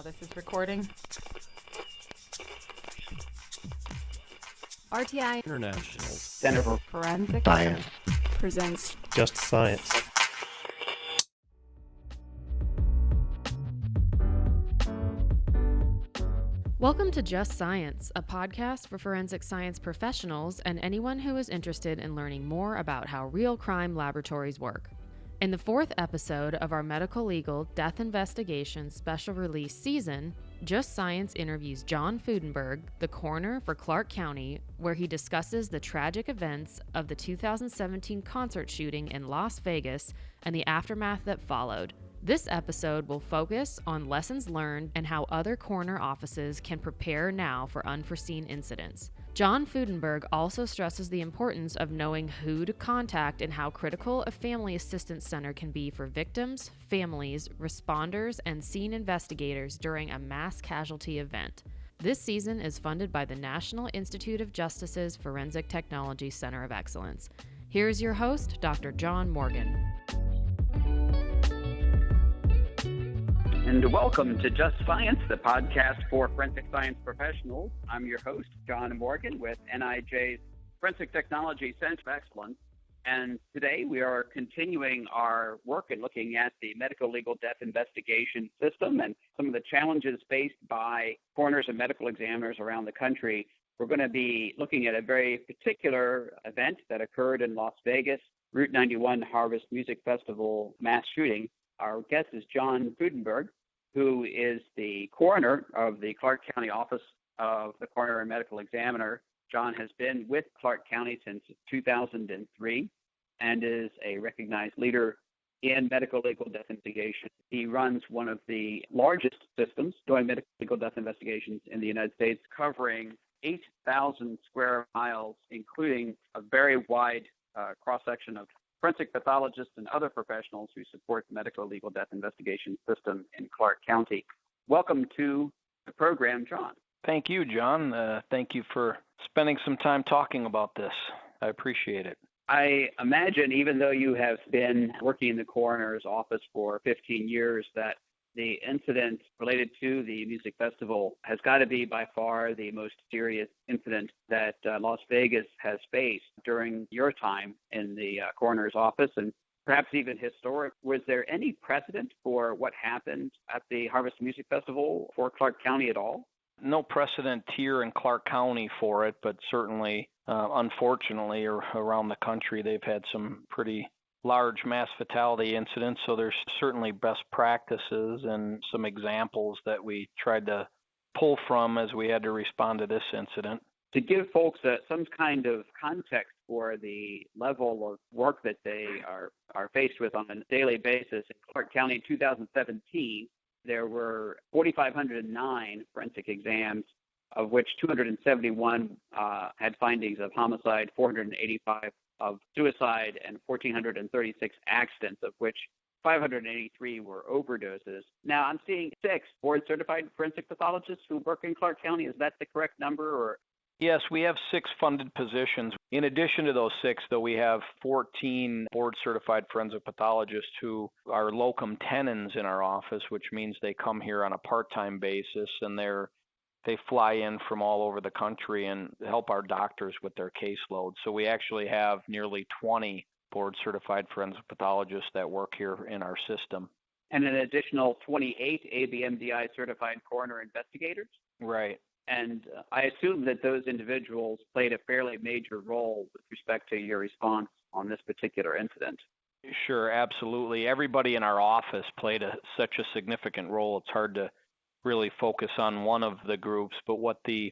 This is recording. RTI International Center for Forensic Science presents Just Science. Welcome to Just Science, a podcast for forensic science professionals and anyone who is interested in learning more about how real crime laboratories work. In the fourth episode of our medical legal death investigation special release season, Just Science interviews John Fudenberg, the coroner for Clark County, where he discusses the tragic events of the 2017 concert shooting in Las Vegas and the aftermath that followed. This episode will focus on lessons learned and how other coroner offices can prepare now for unforeseen incidents. John Fudenberg also stresses the importance of knowing who to contact and how critical a family assistance center can be for victims, families, responders, and scene investigators during a mass casualty event. This season is funded by the National Institute of Justice's Forensic Technology Center of Excellence. Here's your host, Dr. John Morgan. And welcome to Just Science, the podcast for forensic science professionals. I'm your host, John Morgan, with NIJ's Forensic Technology Center of Excellence. And today we are continuing our work in looking at the medical legal death investigation system and some of the challenges faced by coroners and medical examiners around the country. We're going to be looking at a very particular event that occurred in Las Vegas, Route 91 Harvest Music Festival mass shooting. Our guest is John Fudenberg, who is the coroner of the Clark County Office of the Coroner and Medical Examiner. John has been with Clark County since 2003 and is a recognized leader in medical legal death investigation. He runs one of the largest systems doing medical legal death investigations in the United States, covering 8,000 square miles, including a very wide cross-section of forensic pathologists and other professionals who support the medical legal death investigation system in Clark County. Welcome to the program, John. Thank you, John. Thank you for spending some time talking about this. I appreciate it. I imagine, even though you have been working in the coroner's office for 15 years, that the incident related to the music festival has got to be by far the most serious incident that Las Vegas has faced during your time in the coroner's office, and perhaps even historic. Was there any precedent for what happened at the Harvest Music Festival for Clark County at all? No precedent here in Clark County for it, but certainly, unfortunately, around the country, they've had some pretty large mass fatality incidents, so there's certainly best practices and some examples that we tried to pull from as we had to respond to this incident. To give folks some kind of context for the level of work that they are faced with on a daily basis, in Clark County in 2017, there were 4,509 forensic exams, of which 271 had findings of homicide, 485 of suicide, and 1,436 accidents, of which 583 were overdoses. Now, I'm seeing 6 board-certified forensic pathologists who work in Clark County. Is that the correct number? Or Yes, we have 6 funded positions. In addition to those 6, though, we have 14 board-certified forensic pathologists who are locum tenens in our office, which means they come here on a part-time basis, and they fly in from all over the country and help our doctors with their caseload. So we actually have nearly 20 board-certified forensic pathologists that work here in our system. And an additional 28 ABMDI certified coroner investigators? Right. And I assume that those individuals played a fairly major role with respect to your response on this particular incident. Sure, absolutely. Everybody in our office played such a significant role. It's hard to really focus on one of the groups, but what the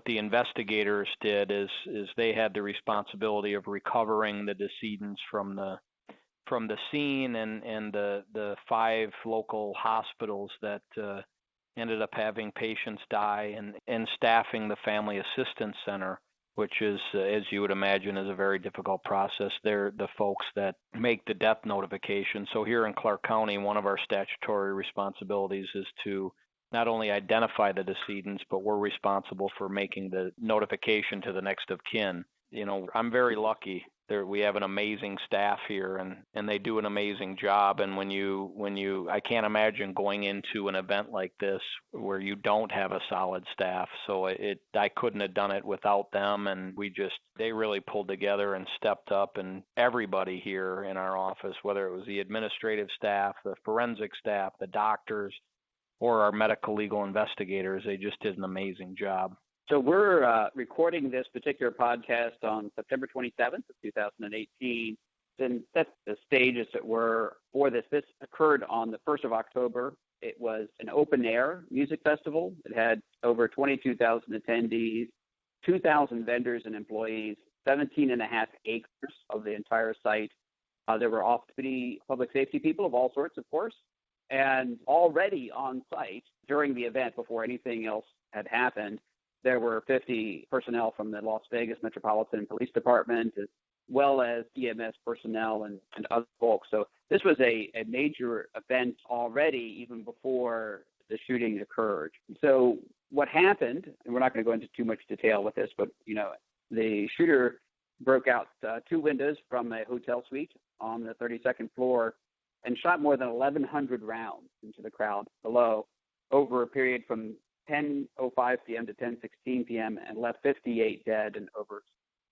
investigators did is they had the responsibility of recovering the decedents from the scene and the 5 local hospitals that ended up having patients die, and staffing the family assistance center, which is, as you would imagine, is a very difficult process. They're the folks that make the death notification. So here in Clark County, one of our statutory responsibilities is to not only identify the decedents, but we're responsible for making the notification to the next of kin. You know, I'm very lucky We have an amazing staff here, and they do an amazing job. And I can't imagine going into an event like this where you don't have a solid staff. So I couldn't have done it without them. And they really pulled together and stepped up. And everybody here in our office, whether it was the administrative staff, the forensic staff, the doctors, or our medical legal investigators, they just did an amazing job. So we're recording this particular podcast on September 27th of 2018. And that's the stage, as it were, for this. This occurred on the 1st of October. It was an open-air music festival. It had over 22,000 attendees, 2,000 vendors and employees, 17 and a half acres of the entire site. There were off-duty public safety people of all sorts, of course. And already on site during the event, before anything else had happened, there were 50 personnel from the Las Vegas Metropolitan Police Department, as well as EMS personnel and other folks. So this was a major event already, even before the shooting occurred. So what happened, and we're not going to go into too much detail with this, but, the shooter broke out two windows from a hotel suite on the 32nd floor and shot more than 1,100 rounds into the crowd below over a period from 10:05 p.m. to 10:16 p.m. and left 58 dead and over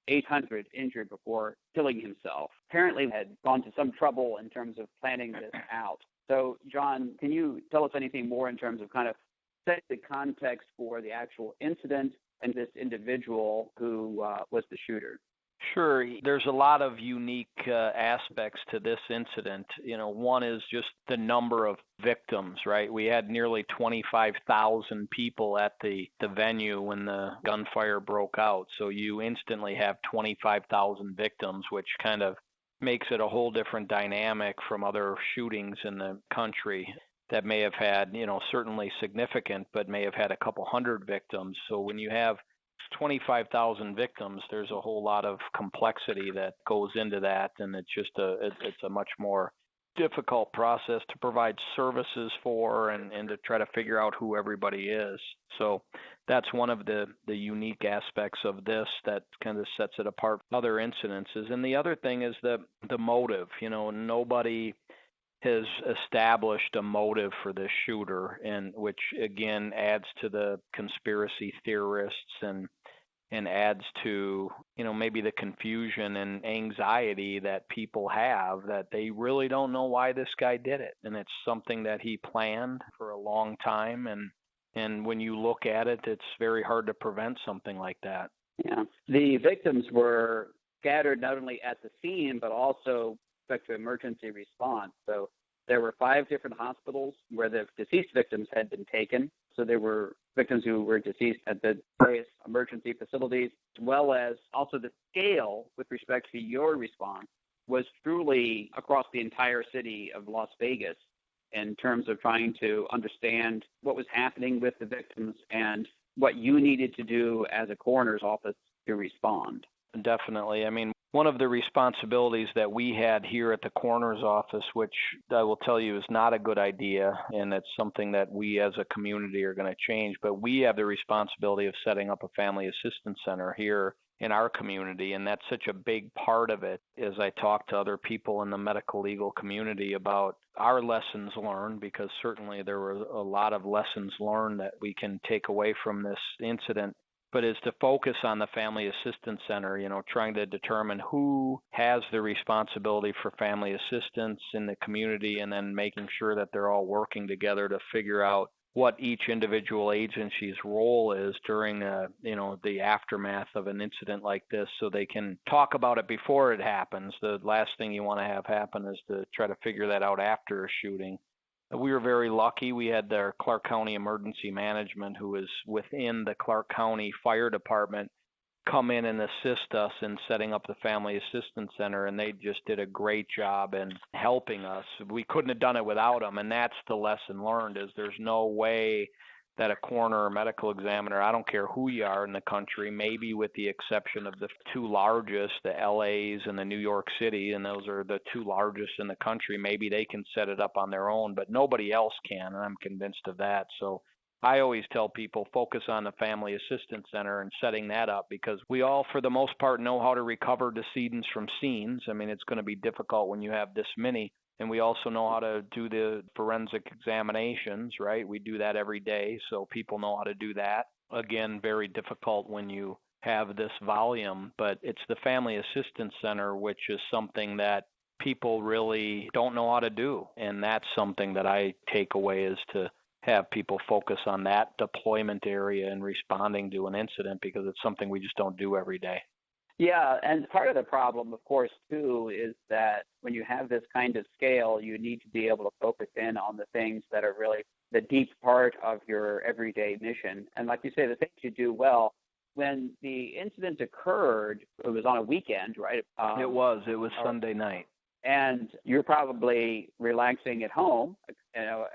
800 injured before killing himself. Apparently had gone to some trouble in terms of planning this out. So, John, can you tell us anything more in terms of kind of set the context for the actual incident and this individual who was the shooter? Sure. There's a lot of unique aspects to this incident. One is just the number of victims, right? We had nearly 25,000 people at the venue when the gunfire broke out. So you instantly have 25,000 victims, which kind of makes it a whole different dynamic from other shootings in the country that may have had, certainly significant, but may have had a couple hundred victims. So when you have 25,000 victims, there's a whole lot of complexity that goes into that, and it's just it's a much more difficult process to provide services for and to try to figure out who everybody is. So that's one of the unique aspects of this that kind of sets it apart from other incidences. And the other thing is the motive. Nobody has established a motive for this shooter, and which again adds to the conspiracy theorists and adds to maybe the confusion and anxiety that people have, that they really don't know why this guy did it, and it's something that he planned for a long time, and when you look at it, it's very hard to prevent something like that. Yeah, the victims were scattered not only at the scene but also to emergency response. So there were 5 different hospitals where the deceased victims had been taken. So there were victims who were deceased at the various emergency facilities, as well as also the scale with respect to your response was truly across the entire city of Las Vegas in terms of trying to understand what was happening with the victims and what you needed to do as a coroner's office to respond. Definitely. One of the responsibilities that we had here at the coroner's office, which I will tell you is not a good idea, and it's something that we as a community are going to change, but we have the responsibility of setting up a family assistance center here in our community, and that's such a big part of it. As I talk to other people in the medical legal community about our lessons learned, because certainly there were a lot of lessons learned that we can take away from this incident, but is to focus on the Family Assistance Center, trying to determine who has the responsibility for family assistance in the community, and then making sure that they're all working together to figure out what each individual agency's role is during the aftermath of an incident like this, so they can talk about it before it happens. The last thing you want to have happen is to try to figure that out after a shooting. We were very lucky. We had their Clark County Emergency Management, who is within the Clark County Fire Department, come in and assist us in setting up the Family Assistance Center, and they just did a great job in helping us. We couldn't have done it without them, and that's the lesson learned, is there's no way that a coroner or medical examiner, I don't care who you are in the country, maybe with the exception of the 2 largest, the LAs and the New York City, and those are the 2 largest in the country, maybe they can set it up on their own, but nobody else can, and I'm convinced of that. So I always tell people focus on the Family Assistance Center and setting that up, because we all, for the most part, know how to recover decedents from scenes. I mean, it's going to be difficult when you have this many. And we also know how to do the forensic examinations, right? We do that every day, so people know how to do that. Again, very difficult when you have this volume, but it's the Family Assistance Center, which is something that people really don't know how to do. And that's something that I take away, is to have people focus on that deployment area and responding to an incident, because it's something we just don't do every day. Yeah, and part of the problem, of course, too, is that when you have this kind of scale, you need to be able to focus in on the things that are really the deep part of your everyday mission. And like you say, the things you do well. When the incident occurred, it was on a weekend, right? It was Sunday night. And you're probably relaxing at home,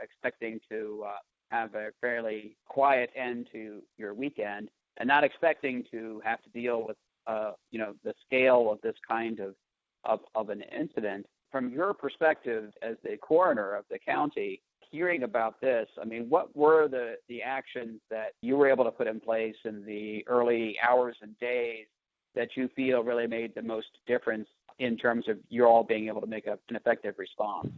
expecting to have a fairly quiet end to your weekend, and not expecting to have to deal with the scale of this kind of an incident. From your perspective as the coroner of the county, hearing about this, I mean, what were the actions that you were able to put in place in the early hours and days that you feel really made the most difference in terms of you all being able to make an effective response?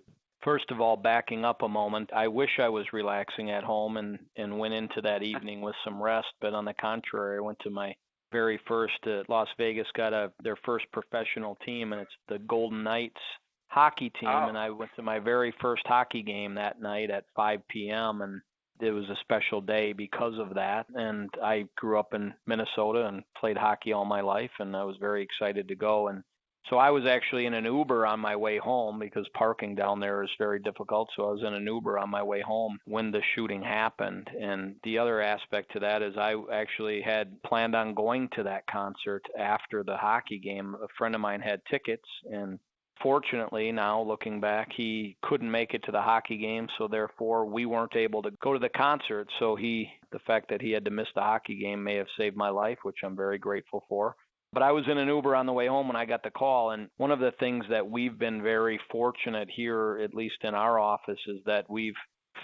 First of all, backing up a moment, I wish I was relaxing at home and went into that evening with some rest, but on the contrary, I went to my very first, Las Vegas got their first professional team, and it's the Golden Knights hockey team, and I went to my very first hockey game that night at 5 p.m., and it was a special day because of that. And I grew up in Minnesota and played hockey all my life, and I was very excited to go. And so I was actually in an Uber on my way home, because parking down there is very difficult. So I was in an Uber on my way home when the shooting happened. And the other aspect to that is I actually had planned on going to that concert after the hockey game. A friend of mine had tickets, and fortunately, now looking back, he couldn't make it to the hockey game, so therefore we weren't able to go to the concert. So the fact that he had to miss the hockey game may have saved my life, which I'm very grateful for. But I was in an Uber on the way home when I got the call, and one of the things that we've been very fortunate here, at least in our office, is that we've,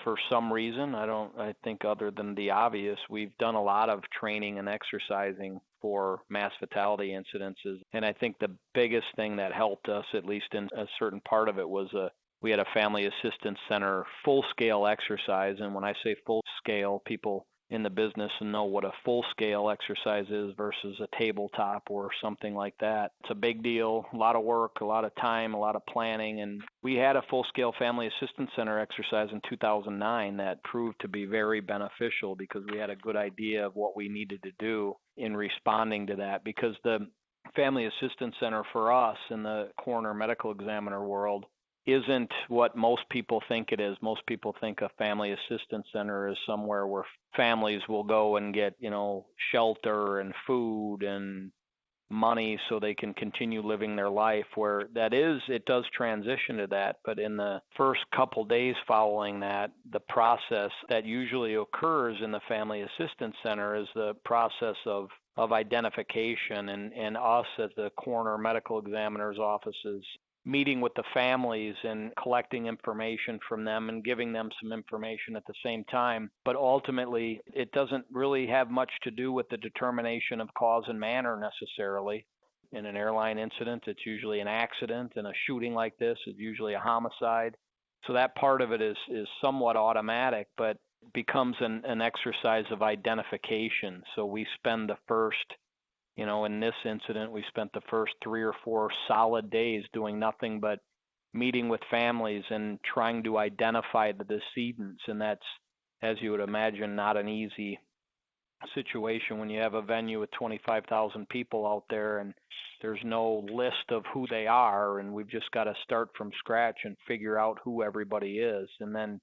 for some reason, I think other than the obvious, we've done a lot of training and exercising for mass fatality incidences. And I think the biggest thing that helped us, at least in a certain part of it, was we had a Family Assistance Center full-scale exercise. And when I say full-scale, people in the business and know what a full-scale exercise is versus a tabletop or something like that. It's a big deal, a lot of work, a lot of time, a lot of planning. And we had a full-scale Family Assistance Center exercise in 2009 that proved to be very beneficial, because we had a good idea of what we needed to do in responding to that. Because the Family Assistance Center for us in the coroner medical examiner world isn't what most people think it is. Most people think a Family Assistance Center is somewhere where families will go and get, shelter and food and money so they can continue living their life, where it does transition to that. But in the first couple days following that, the process that usually occurs in the Family Assistance Center is the process of identification, and us as the coroner medical examiner's offices meeting with the families and collecting information from them and giving them some information at the same time. But ultimately, it doesn't really have much to do with the determination of cause and manner necessarily. In an airline incident, it's usually an accident. In a shooting like this, it's usually a homicide. So that part of it is somewhat automatic, but becomes an exercise of identification. So we spend the first, in this incident, we spent the first 3 or 4 solid days doing nothing but meeting with families and trying to identify the decedents. And that's, as you would imagine, not an easy situation when you have a venue with 25,000 people out there and there's no list of who they are, and we've just got to start from scratch and figure out who everybody is. And then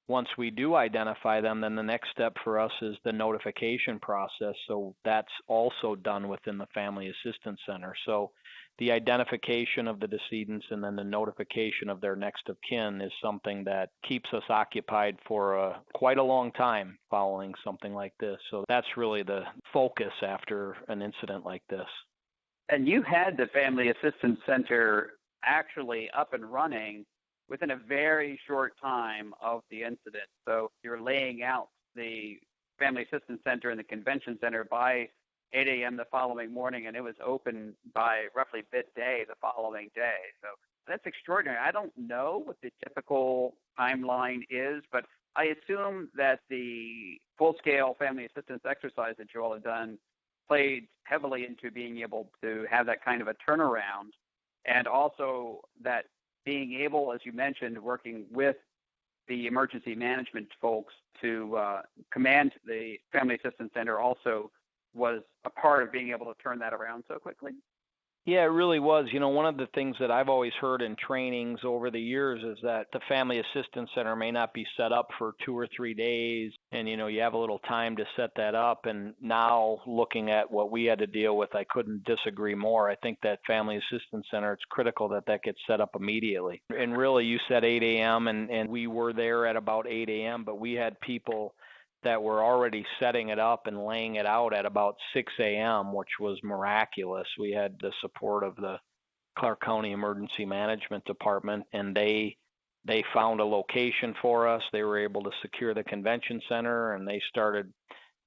once we do identify them, then the next step for us is the notification process. So that's also done within the Family Assistance Center. So the identification of the decedents and then the notification of their next of kin is something that keeps us occupied for quite a long time following something like this. So that's really the focus after an incident like this. And you had the Family Assistance Center actually up and running within a very short time of the incident. So you're laying out the Family Assistance Center and the Convention Center by 8 a.m. the following morning, and it was open by roughly midday the following day. So that's extraordinary. I don't know what the typical timeline is, but I assume that the full-scale family assistance exercise that you all have done played heavily into being able to have that kind of a turnaround, and also that being able, as you mentioned, working with the emergency management folks to command the Family Assistance Center also was a part of being able to turn that around so quickly. Yeah, it really was. One of the things that I've always heard in trainings over the years is that the Family Assistance Center may not be set up for 2 or 3 days, and, you have a little time to set that up. And now looking at what we had to deal with, I couldn't disagree more. I think that Family Assistance Center, it's critical that that gets set up immediately. And really, you said 8 a.m., and we were there at about 8 a.m., but we had people that were already setting it up and laying it out at about 6 a.m., which was miraculous. We had the support of the Clark County Emergency Management Department, and they found a location for us. They were able to secure the convention center, and they started,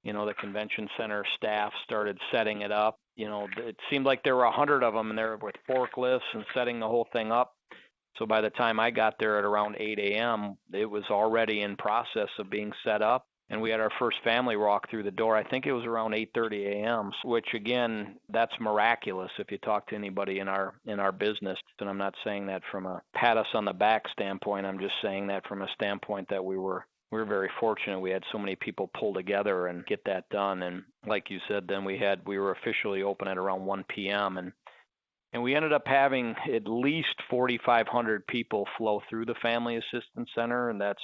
the convention center staff started setting it up. It seemed like there were 100 of them, and they were with forklifts and setting the whole thing up. So by the time I got there at around 8 a.m., it was already in process of being set up. And we had our first family walk through the door. I think it was around 8:30 a.m., which, again, that's miraculous if you talk to anybody in our business. And I'm not saying that from a pat us on the back standpoint. I'm just saying that from a standpoint that we were very fortunate. We had so many people pull together and get that done. And like you said, then we were officially open at around 1 p.m. And we ended up having at least 4,500 people flow through the Family Assistance Center, and that's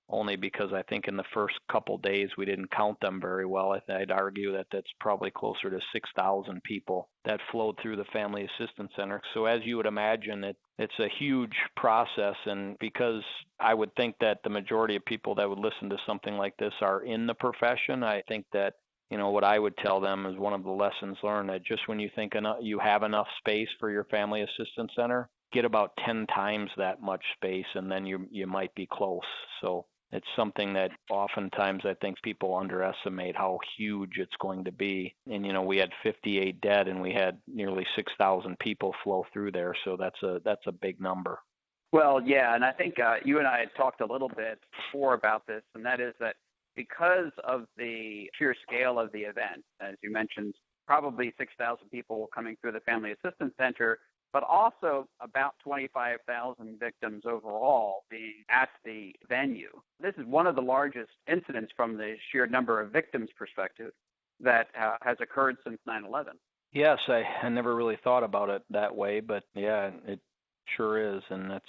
only because I think in the first couple days we didn't count them very well. I'd argue that that's probably closer to 6,000 people that flowed through the Family Assistance Center. So as you would imagine, it's a huge process, and because I would think that the majority of people that would listen to something like this are in the profession, I think that what I would tell them is one of the lessons learned, that just when you think you have enough space for your Family Assistance Center, get about 10 times that much space, and then you might be close. So it's something that oftentimes I think people underestimate how huge it's going to be. And, we had 58 dead, and we had nearly 6,000 people flow through there. So that's a big number. Well, yeah, and I think you and I had talked a little bit before about this, and that is that because of the sheer scale of the event, as you mentioned, probably 6,000 people coming through the Family Assistance Center, but also about 25,000 victims overall being at the venue. This is one of the largest incidents from the sheer number of victims perspective that has occurred since 9/11. Yes, I never really thought about it that way, but yeah, it sure is. And that's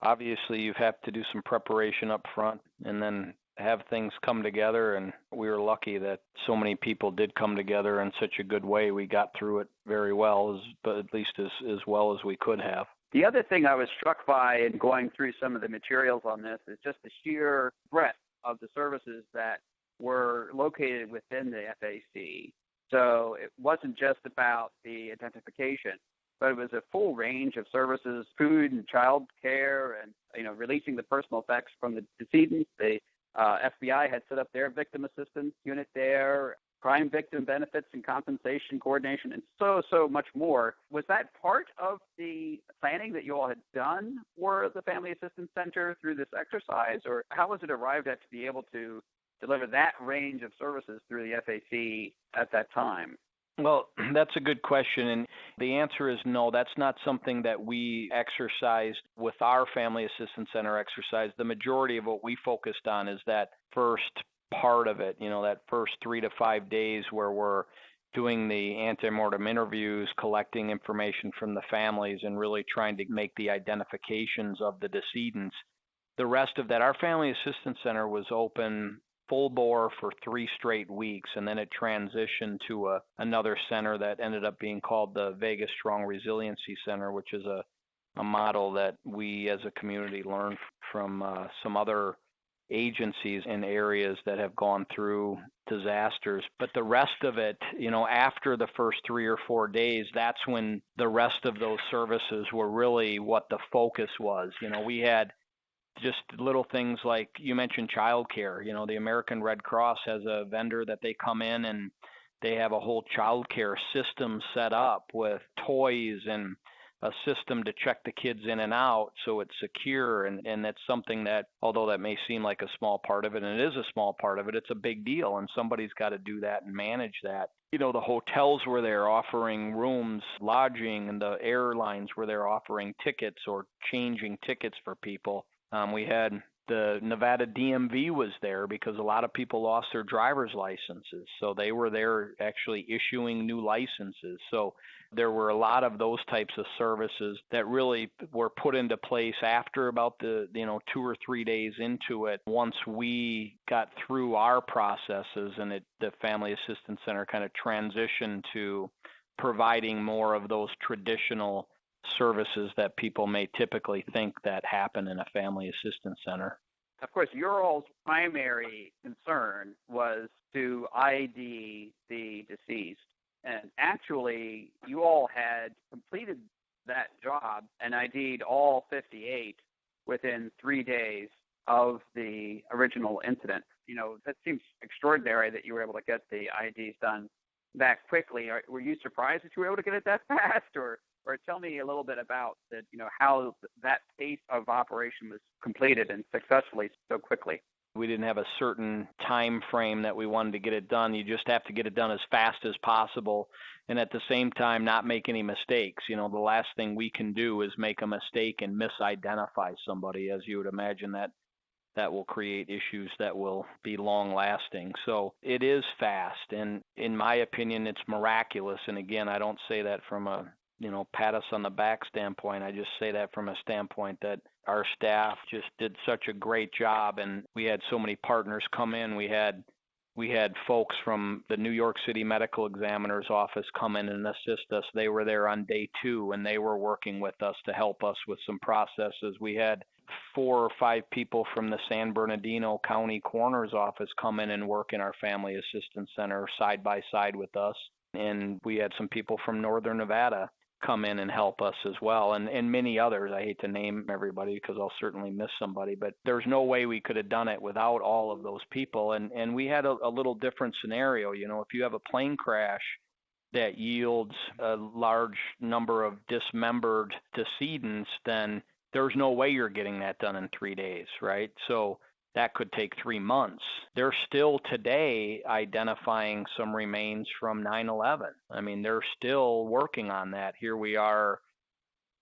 obviously you have to do some preparation up front and then have things come together, and we were lucky that so many people did come together in such a good way. We got through it very well, but at least as well as we could have. The other thing I was struck by in going through some of the materials on this is just the sheer breadth of the services that were located within the FAC. So it wasn't just about the identification, but it was a full range of services, food and child care, and releasing the personal effects from the decedents. The FBI had set up their victim assistance unit there, crime victim benefits and compensation coordination, and so much more. Was that part of the planning that you all had done for the Family Assistance Center through this exercise, or how was it arrived at to be able to deliver that range of services through the FAC at that time? Well, that's a good question, and the answer is no. That's not something that we exercised with our Family Assistance Center exercise. The majority of what we focused on is that first part of it, that first 3 to 5 days where we're doing the antemortem interviews, collecting information from the families, and really trying to make the identifications of the decedents. The rest of that, our Family Assistance Center was open full bore for 3 straight weeks, and then it transitioned to another center that ended up being called the Vegas Strong Resiliency Center, which is a model that we as a community learned from some other agencies in areas that have gone through disasters. But the rest of it, after the first 3 or 4 days, that's when the rest of those services were really what the focus was. We had just little things like you mentioned childcare. The American Red Cross has a vendor that they come in and they have a whole childcare system set up with toys and a system to check the kids in and out so it's secure. And that's something that, although that may seem like a small part of it, and it is a small part of it, it's a big deal. And somebody's got to do that and manage that. The hotels where they're offering rooms, lodging, and the airlines where they're offering tickets or changing tickets for people. We had the Nevada DMV was there because a lot of people lost their driver's licenses. So they were there actually issuing new licenses. So there were a lot of those types of services that really were put into place after about the 2 or 3 days into it. Once we got through our processes and the Family Assistance Center kind of transitioned to providing more of those traditional services that people may typically think that happen in a family assistance center. Of course, your all's primary concern was to ID the deceased. And actually, you all had completed that job and ID'd all 58 within 3 days of the original incident. That seems extraordinary that you were able to get the IDs done that quickly. Were you surprised that you were able to get it that fast, or tell me a little bit about that, how that pace of operation was completed and successfully so quickly? We didn't have a certain time frame that we wanted to get it done. You just have to get it done as fast as possible and at the same time not make any mistakes. The last thing we can do is make a mistake and misidentify somebody. As you would imagine, that will create issues that will be long lasting. So it is fast, and in my opinion, it's miraculous. And again, I don't say that from a pat us on the back standpoint. I just say that from a standpoint that our staff just did such a great job, and we had so many partners come in. We had folks from the New York City Medical Examiner's Office come in and assist us. They were there on day 2, and they were working with us to help us with some processes. We had 4 or 5 people from the San Bernardino County Coroner's Office come in and work in our Family Assistance Center side by side with us. And we had some people from Northern Nevada come in and help us as well, and many others. I hate to name everybody because I'll certainly miss somebody, but there's no way we could have done it without all of those people. And we had a little different scenario. If you have a plane crash that yields a large number of dismembered decedents, then there's no way you're getting that done in 3 days, right? So that could take 3 months. They're still today identifying some remains from 9/11. I mean, they're still working on that. Here we are,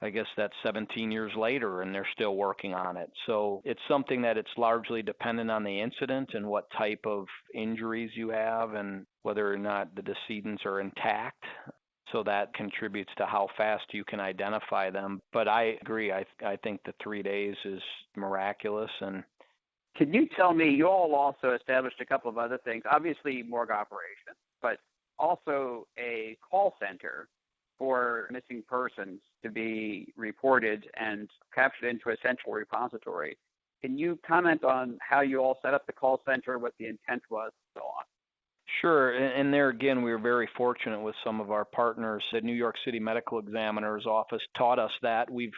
I guess that's 17 years later, and they're still working on it. So it's something that it's largely dependent on the incident and what type of injuries you have and whether or not the decedents are intact. So that contributes to how fast you can identify them. But I agree. I think the 3 days is miraculous. And can you tell me, you all also established a couple of other things, obviously morgue operations, but also a call center for missing persons to be reported and captured into a central repository. Can you comment on how you all set up the call center, what the intent was, and so on? Sure. And there again, we were very fortunate with some of our partners. The New York City Medical Examiner's Office taught us that. We've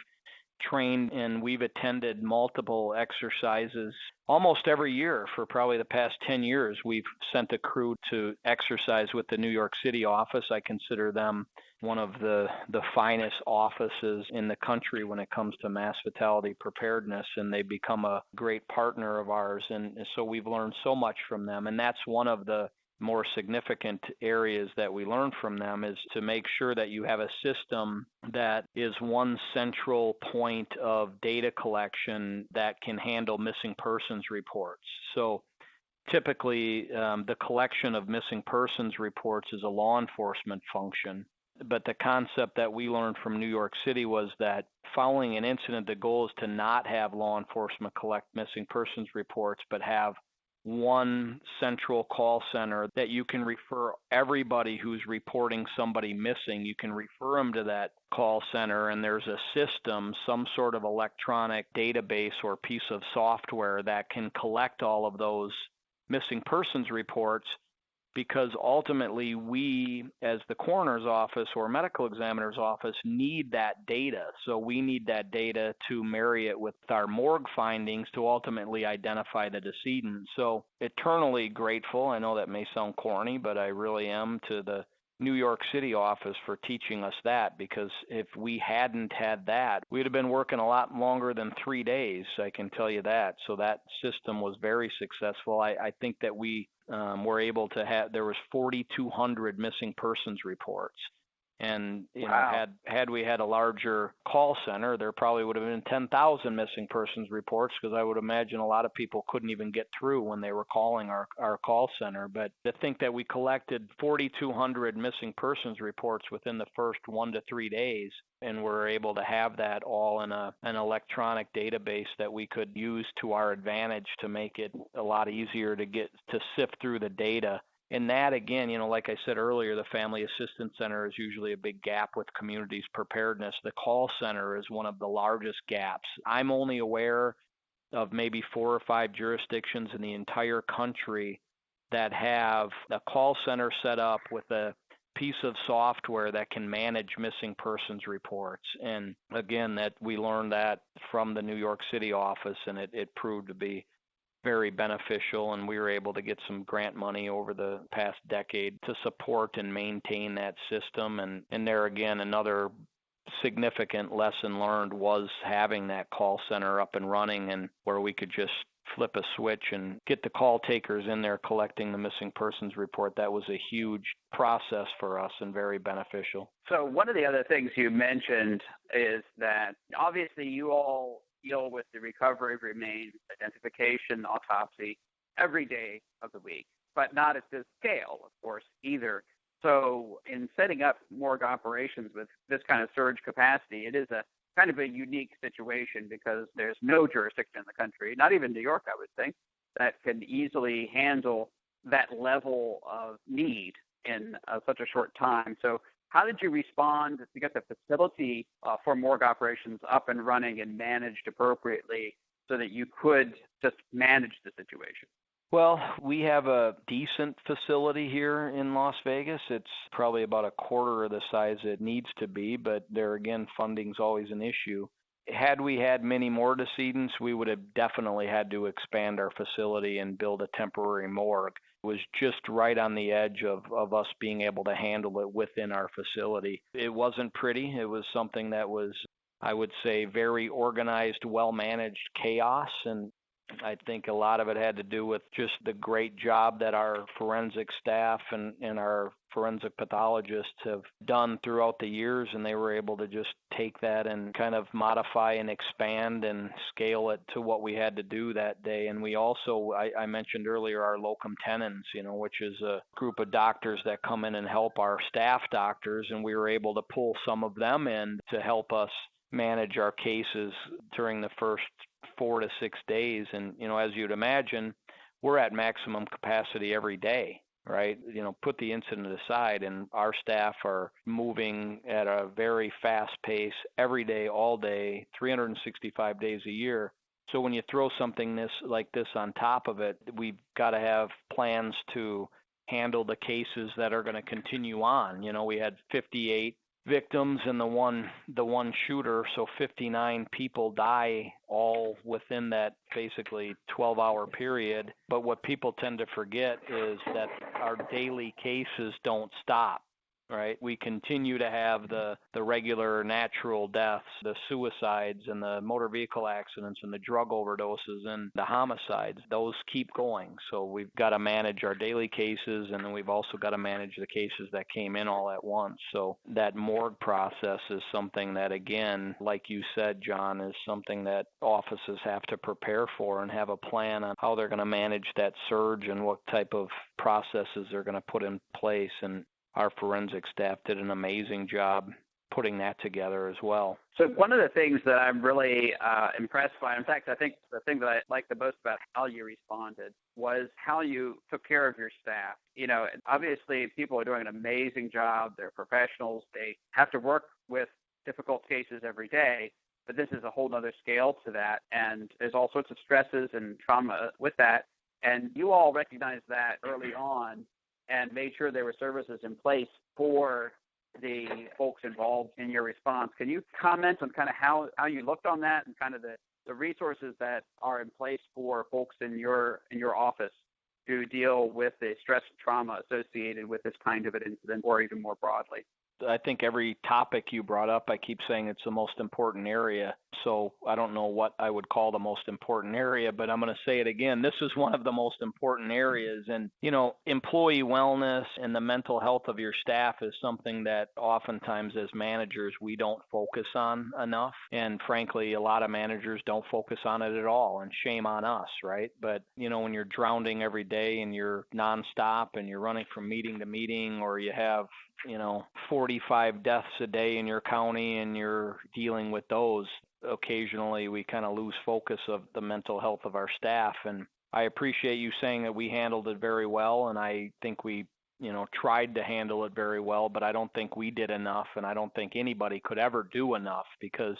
trained and we've attended multiple exercises almost every year for probably the past 10 years. We've sent a crew to exercise with the New York City office. I consider them one of the finest offices in the country when it comes to mass fatality preparedness, and they become a great partner of ours. And so we've learned so much from them, and that's one of the more significant areas that we learn from them is to make sure that you have a system that is one central point of data collection that can handle missing persons reports. So typically, the collection of missing persons reports is a law enforcement function. But the concept that we learned from New York City was that following an incident, the goal is to not have law enforcement collect missing persons reports, but have one central call center that you can refer everybody who's reporting somebody missing. You can refer them to that call center, and there's a system, some sort of electronic database or piece of software that can collect all of those missing persons reports because ultimately we, as the coroner's office or medical examiner's office, need that data. So we need that data to marry it with our morgue findings to ultimately identify the decedent. So eternally grateful. I know that may sound corny, but I really am to the New York City office for teaching us that, because if we hadn't had that, we'd have been working a lot longer than 3 days, I can tell you that. So that system was very successful. I think that we were able to have, there was 4,200 missing persons reports. And Wow. had we had a larger call center, there probably would have been 10,000 missing persons reports, because I would imagine a lot of people couldn't even get through when they were calling our call center. But to think that we collected 4,200 missing persons reports within the first 1 to 3 days, and were able to have that all in an electronic database that we could use to our advantage to make it a lot easier to sift through the data. And that, again, like I said earlier, the Family Assistance Center is usually a big gap with communities' preparedness. The call center is one of the largest gaps. I'm only aware of maybe 4 or 5 jurisdictions in the entire country that have a call center set up with a piece of software that can manage missing persons reports. And again, that we learned that from the New York City office, and it proved to be very beneficial, and we were able to get some grant money over the past decade to support and maintain that system. And there again, another significant lesson learned was having that call center up and running, and where we could just flip a switch and get the call takers in there collecting the missing persons report. That was a huge process for us and very beneficial. So one of the other things you mentioned is that obviously you all deal with the recovery of remains, identification, autopsy every day of the week, but not at this scale, of course, either. So in setting up morgue operations with this kind of surge capacity, it is a kind of a unique situation, because there's no jurisdiction in the country, not even New York, I would think, that can easily handle that level of need in such a short time. So how did you respond to get the facility for morgue operations up and running and managed appropriately so that you could just manage the situation? Well, we have a decent facility here in Las Vegas. It's probably about a quarter of the size it needs to be, but there again, funding's always an issue. Had we had many more decedents, we would have definitely had to expand our facility and build a temporary morgue. It was just right on the edge of us being able to handle it within our facility. It wasn't pretty. It was something that was, I would say, very organized, well-managed chaos, and I think a lot of it had to do with just the great job that our forensic staff and our forensic pathologists have done throughout the years, and they were able to just take that and kind of modify and expand and scale it to what we had to do that day. And we also, I mentioned earlier, our locum tenens, which is a group of doctors that come in and help our staff doctors, and we were able to pull some of them in to help us manage our cases during the first 4 to 6 days. And, as you'd imagine, we're at maximum capacity every day, right? Put the incident aside, and our staff are moving at a very fast pace every day, all day, 365 days a year. So when you throw something like this on top of it, we've got to have plans to handle the cases that are going to continue on. We had 58 victims and the one shooter, so 59 people die all within that basically 12-hour period. But what people tend to forget is that our daily cases don't stop, right? We continue to have the regular natural deaths, the suicides and the motor vehicle accidents and the drug overdoses and the homicides. Those keep going. So we've got to manage our daily cases, and then we've also got to manage the cases that came in all at once. So that morgue process is something that, again, like you said, John, is something that offices have to prepare for and have a plan on how they're going to manage that surge and what type of processes they're going to put in place. And our forensic staff did an amazing job putting that together as well. So one of the things that I'm really impressed by, in fact, I think the thing that I liked the most about how you responded was how you took care of your staff. Obviously people are doing an amazing job. They're professionals. They have to work with difficult cases every day, but this is a whole other scale to that. And there's all sorts of stresses and trauma with that. And you all recognize that early on and made sure there were services in place for the folks involved in your response. Can you comment on kind of how you looked on that and kind of the resources that are in place for folks in your office to deal with the stress and trauma associated with this kind of an incident, or even more broadly? I think every topic you brought up, I keep saying it's the most important area. So I don't know what I would call the most important area, but I'm going to say it again. This is one of the most important areas. And, employee wellness and the mental health of your staff is something that oftentimes as managers, we don't focus on enough. And frankly, a lot of managers don't focus on it at all, and shame on us, right? But, when you're drowning every day and you're nonstop and you're running from meeting to meeting, or you have 45 deaths a day in your county and you're dealing with those, occasionally we kind of lose focus of the mental health of our staff. And I appreciate you saying that we handled it very well, and I think we tried to handle it very well, but I don't think we did enough, and I don't think anybody could ever do enough, because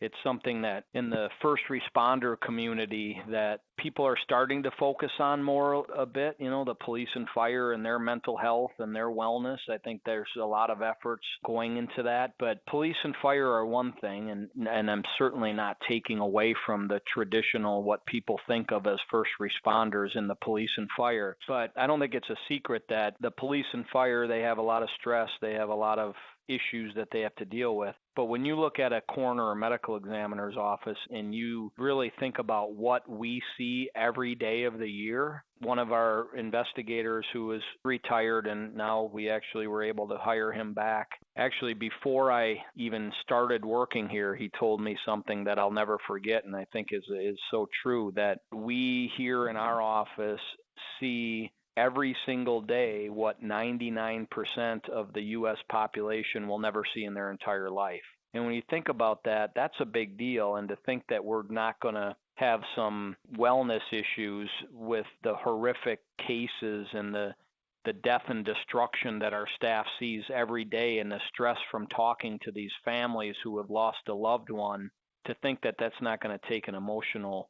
it's something that in the first responder community that people are starting to focus on more a bit, the police and fire and their mental health and their wellness. I think there's a lot of efforts going into that, but police and fire are one thing, and I'm certainly not taking away from the traditional, what people think of as first responders in the police and fire. But I don't think it's a secret that the police and fire, they have a lot of stress, they have a lot of issues that they have to deal with. But when you look at a coroner or medical examiner's office and you really think about what we see every day of the year, one of our investigators who is retired, and now we actually were able to hire him back. Actually, before I even started working here, he told me something that I'll never forget, and I think is so true, that we here in our office see every single day what 99% of the U.S. population will never see in their entire life. And when you think about that, that's a big deal. And to think that we're not going to have some wellness issues with the horrific cases and the death and destruction that our staff sees every day, and the stress from talking to these families who have lost a loved one, to think that that's not going to take an emotional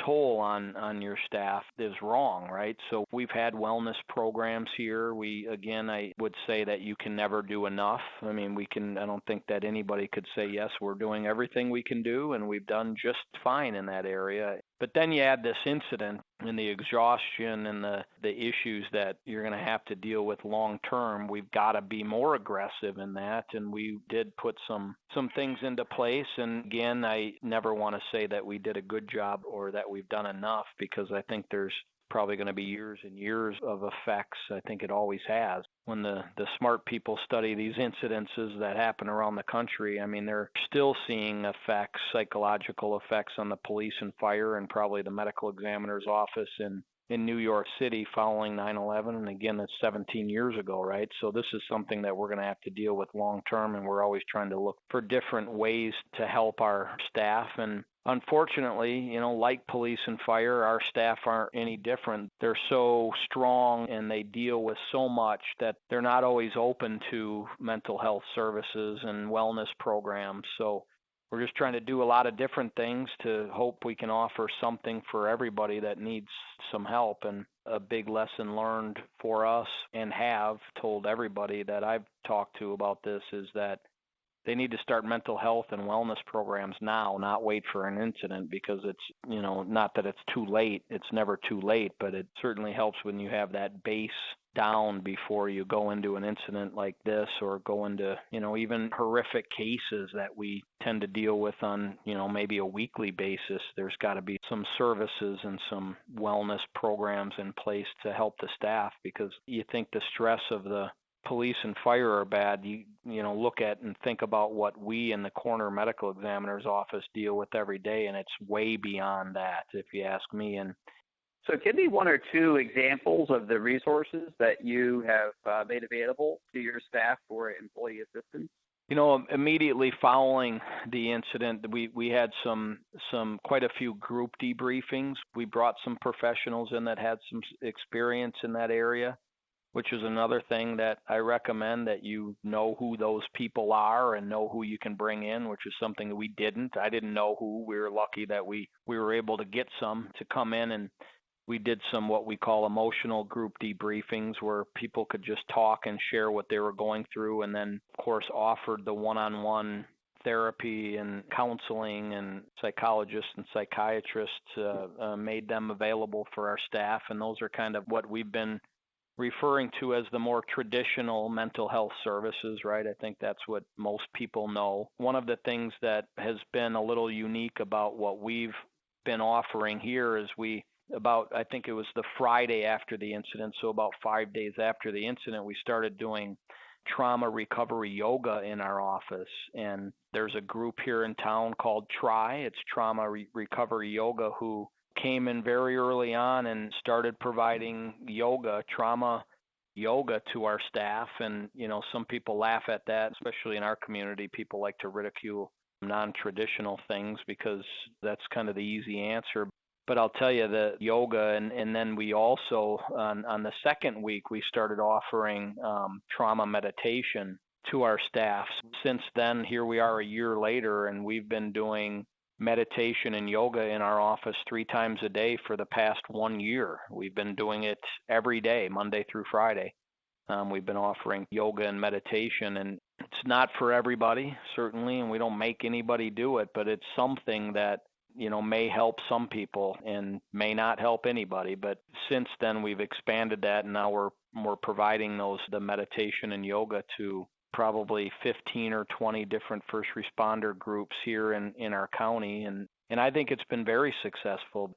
toll on your staff is wrong, right? So we've had wellness programs here. I would say that you can never do enough. I don't think that anybody could say, yes, we're doing everything we can do, and we've done just fine in that area. But then you add this incident and the exhaustion and the issues that you're going to have to deal with long term. We've got to be more aggressive in that, and we did put some things into place. And again, I never want to say that we did a good job or that we've done enough, because I think there's probably going to be years and years of effects. I think it always has. When the smart people study these incidences that happen around the country, they're still seeing effects, psychological effects on the police and fire, and probably the medical examiner's office in New York City following 9/11. And again, that's 17 years ago, right? So this is something that we're going to have to deal with long term, and we're always trying to look for different ways to help our staff. And unfortunately, like police and fire, our staff aren't any different. They're so strong and they deal with so much that they're not always open to mental health services and wellness programs. So we're just trying to do a lot of different things to hope we can offer something for everybody that needs some help. And a big lesson learned for us, and have told everybody that I've talked to about this, is that they need to start mental health and wellness programs now, not wait for an incident, because it's, not that it's too late. It's never too late, but it certainly helps when you have that base down before you go into an incident like this, or go into, even horrific cases that we tend to deal with on, maybe a weekly basis. There's got to be some services and some wellness programs in place to help the staff, because you think the stress of the police and fire are bad. You look at and think about what we in the coroner medical examiner's office deal with every day, and it's way beyond that, if you ask me. And so give me one or two examples of the resources that you have made available to your staff for employee assistance. Immediately following the incident, we had quite a few group debriefings. We brought some professionals in that had some experience in that area, which is another thing that I recommend, that you know who those people are and know who you can bring in, which is something that we didn't. I didn't know who. We were lucky that we were able to get some to come in and we did some what we call emotional group debriefings where people could just talk and share what they were going through, and then, of course, offered the one-on-one therapy and counseling, and psychologists and psychiatrists made them available for our staff. And those are kind of what we've been referring to as the more traditional mental health services, right? I think that's what most people know. One of the things that has been a little unique about what we've been offering here is I think it was the Friday after the incident, so about 5 days after the incident, we started doing trauma recovery yoga in our office. And there's a group here in town called It's Trauma Recovery Yoga, who came in very early on and started providing trauma yoga to our staff. And, some people laugh at that, especially in our community. People like to ridicule non-traditional things because that's kind of the easy answer. But I'll tell you, the yoga, and then we also, on the second week, we started offering trauma meditation to our staff. Since then, here we are a year later, and we've been doing meditation and yoga in our office 3 times a day for the past 1 year. We've been doing it every day, Monday through Friday. We've been offering yoga and meditation, and it's not for everybody, certainly, and we don't make anybody do it, but it's something that may help some people and may not help anybody. But since then, we've expanded that, and now we're providing the meditation and yoga to probably 15 or 20 different first responder groups here in our county. And I think it's been very successful.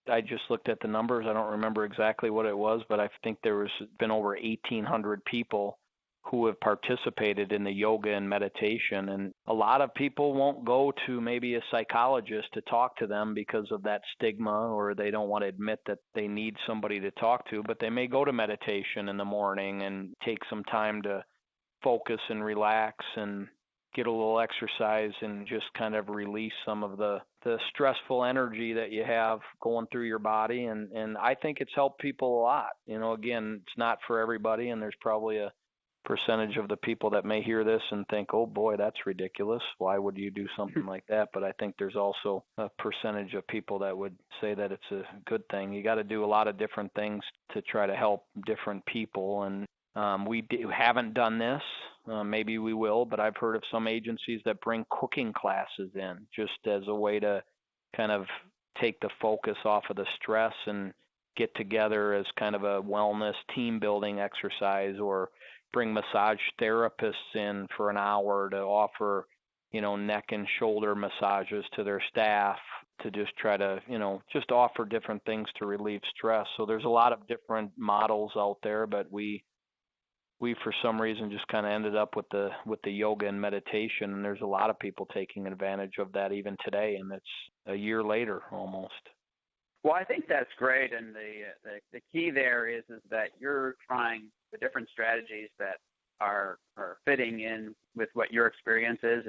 I just looked at the numbers. I don't remember exactly what it was, but I think there's been over 1,800 people who have participated in the yoga and meditation. And a lot of people won't go to maybe a psychologist to talk to them because of that stigma, or they don't want to admit that they need somebody to talk to, but they may go to meditation in the morning and take some time to focus and relax and get a little exercise and just kind of release some of the stressful energy that you have going through your body. And I think it's helped people a lot. Again, it's not for everybody, and there's probably a percentage of the people that may hear this and think, oh boy, that's ridiculous. Why would you do something like that? But I think there's also a percentage of people that would say that it's a good thing. You got to do a lot of different things to try to help different people. And we haven't done this. Maybe we will, but I've heard of some agencies that bring cooking classes in just as a way to kind of take the focus off of the stress and get together as kind of a wellness team building exercise, or bring massage therapists in for an hour to offer, neck and shoulder massages to their staff, to just try to, just offer different things to relieve stress. So there's a lot of different models out there, but we for some reason just kind of ended up with the yoga and meditation, and there's a lot of people taking advantage of that even today, and it's a year later almost. Well, I think that's great, and the key there is that you're trying the different strategies that are fitting in with what your experience is,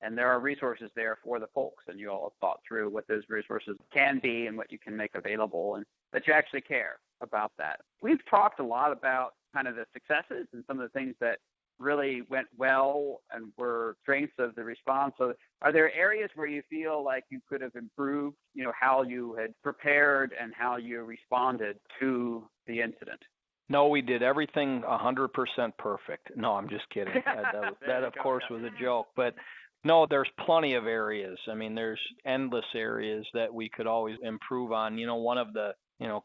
and there are resources there for the folks, and you all have thought through what those resources can be and what you can make available, and that you actually care about that. We've talked a lot about kind of the successes and some of the things that really went well and were strengths of the response. So are there areas where you feel like you could have improved, how you had prepared and how you responded to the incident? No, we did everything 100% perfect. No, I'm just kidding. That of course, was a joke. But no, there's plenty of areas. I mean, there's endless areas that we could always improve on. One of the,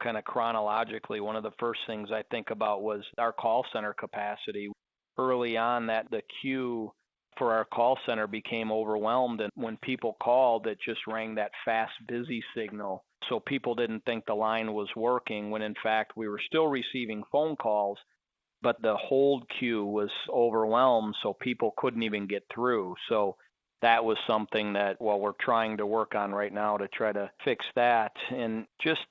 kind of chronologically, one of the first things I think about was our call center capacity. Early on, that the queue for our call center became overwhelmed, and when people called, it just rang that fast busy signal. So people didn't think the line was working, when in fact we were still receiving phone calls, but the hold queue was overwhelmed, so people couldn't even get through. So that was something that, we're trying to work on right now to try to fix that. And just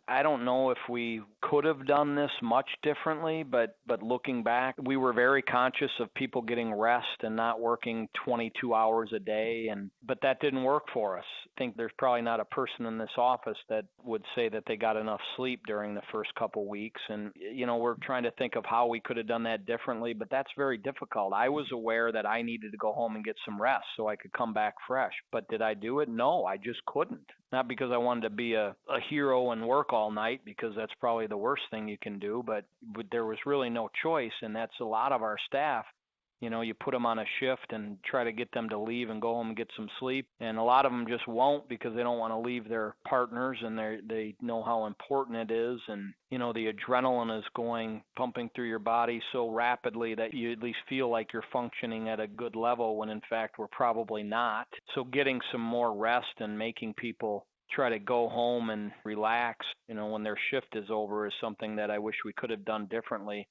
I don't know if we could have done this much differently, but looking back, we were very conscious of people getting rest and not working 22 hours a day. But that didn't work for us. I think there's probably not a person in this office that would say that they got enough sleep during the first couple weeks. And, we're trying to think of how we could have done that differently, but that's very difficult. I was aware that I needed to go home and get some rest so I could come back fresh. But did I do it? No, I just couldn't. not because I wanted to be a hero and work all night, because that's probably the worst thing you can do, but there was really no choice, and that's a lot of our staff. You put them on a shift and try to get them to leave and go home and get some sleep, and a lot of them just won't because they don't want to leave their partners, and they know how important it is, and the adrenaline is pumping through your body so rapidly that you at least feel like you're functioning at a good level when in fact we're probably not. So getting some more rest and making people try to go home and relax, when their shift is over, is something that I wish we could have done differently.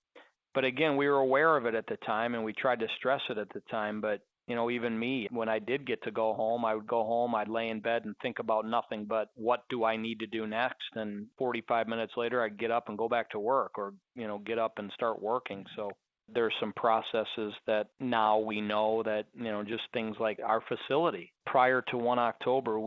But again, we were aware of it at the time, and we tried to stress it at the time. But, even me, when I did get to go home, I would go home, I'd lay in bed and think about nothing but what do I need to do next? And 45 minutes later, I'd get up and go back to work, or, get up and start working. So there's some processes that now we know that, just things like our facility. Prior to 1 October,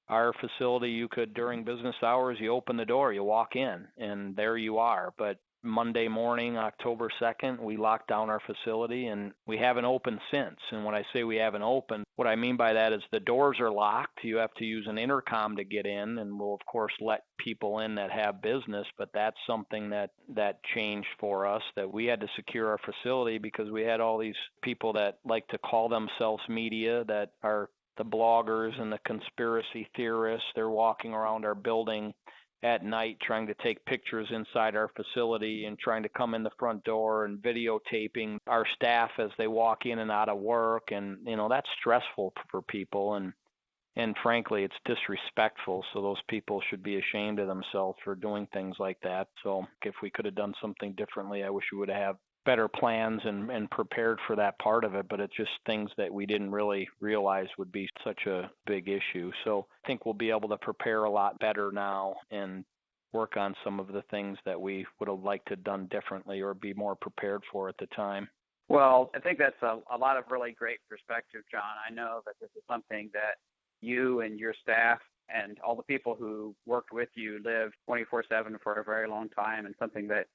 our facility, you could, during business hours, you open the door, you walk in, and there you are. But Monday morning, October 2nd, we locked down our facility, and we haven't opened since. And when I say we haven't opened, what I mean by that is the doors are locked. You have to use an intercom to get in, and we'll, of course, let people in that have business, but that's something that changed for us, that we had to secure our facility because we had all these people that like to call themselves media, that are the bloggers and the conspiracy theorists. They're walking around our building at night trying to take pictures inside our facility and trying to come in the front door and videotaping our staff as they walk in and out of work. And, that's stressful for people. And frankly, it's disrespectful. So those people should be ashamed of themselves for doing things like that. So if we could have done something differently, I wish we would have better plans and prepared for that part of it, but it's just things that we didn't really realize would be such a big issue. So I think we'll be able to prepare a lot better now and work on some of the things that we would have liked to have done differently or be more prepared for at the time. Well, I think that's a lot of really great perspective, John. I know that this is something that you and your staff and all the people who worked with you lived 24/7 for a very long time, and something that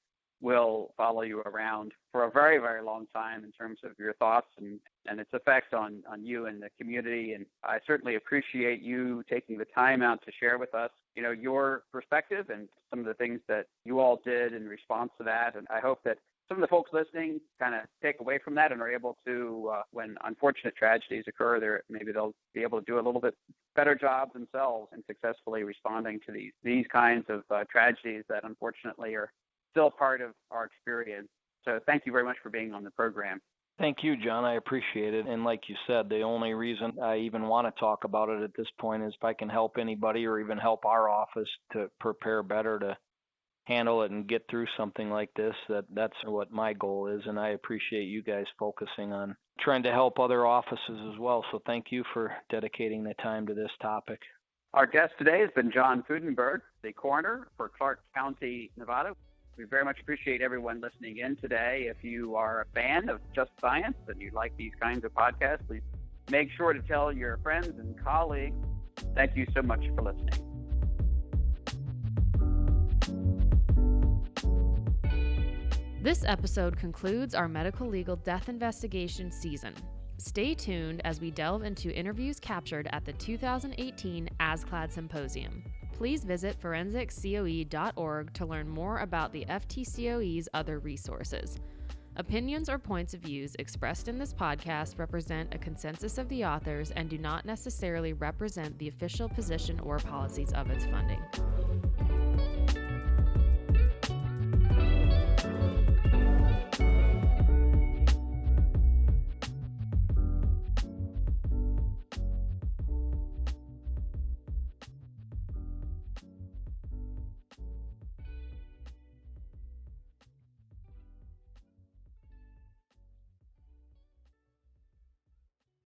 will follow you around for a very, very long time in terms of your thoughts and its effects on you and the community. And I certainly appreciate you taking the time out to share with us, your perspective and some of the things that you all did in response to that. And I hope that some of the folks listening kind of take away from that and are able to, when unfortunate tragedies occur, maybe they'll be able to do a little bit better job themselves in successfully responding to these kinds of tragedies that unfortunately are still part of our experience. So thank you very much for being on the program. Thank you, John. I appreciate it. And like you said, the only reason I even want to talk about it at this point is if I can help anybody or even help our office to prepare better to handle it and get through something like this, that's what my goal is. And I appreciate you guys focusing on trying to help other offices as well. So thank you for dedicating the time to this topic. Our guest today has been John Fudenberg, the coroner for Clark County, Nevada. We very much appreciate everyone listening in today. If you are a fan of Just Science and you like these kinds of podcasts, please make sure to tell your friends and colleagues. Thank you so much for listening. This episode concludes our medical legal death investigation season. Stay tuned as we delve into interviews captured at the 2018 ASCLD Symposium. Please visit forensiccoe.org to learn more about the FTCOE's other resources. Opinions or points of views expressed in this podcast represent a consensus of the authors and do not necessarily represent the official position or policies of its funding.